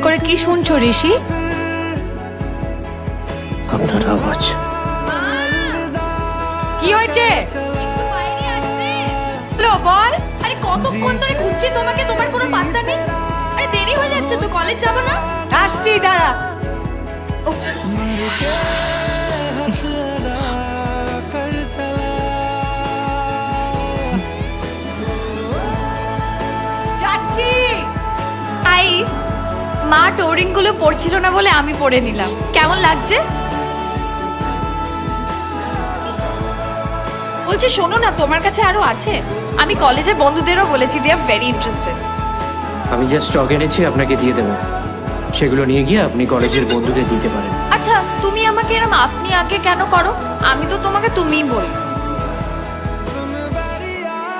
করে কি শুনছো ঋষি? আপনার আওয়াজ। কি হয়েছে? একটু বাইরে আসবে? বলো, বল। আরে কতক্ষণ ধরে খুঁজছি তোমাকে, তোমার কোনো পাত্তা নেই। আরে দেরি হয়ে যাচ্ছে তো, কলেজ যাবো না? আসছি, দাঁড়া। যাচ্ছি। তাই মা টোরিং গুলো পড়ছিল না বলে আমি পড়ে নিলাম। কেমন লাগছে? বলছি শোনো না, তোমার কাছে আরো আছে? আমি কলেজের বন্ধুদেরও বলেছি, দে আর ভেরি ইন্টারেস্টেড। আমি যা স্টক এনেছি আপনাকে দিয়ে দেবো, সেগুলো নিয়ে গিয়ে আপনি কলেজের বন্ধুদের দিতে পারেন। আচ্ছা, তুমি আমাকে এরম আপনি আগে কেন করো? আমি তো তোমাকে তুমিই বলি।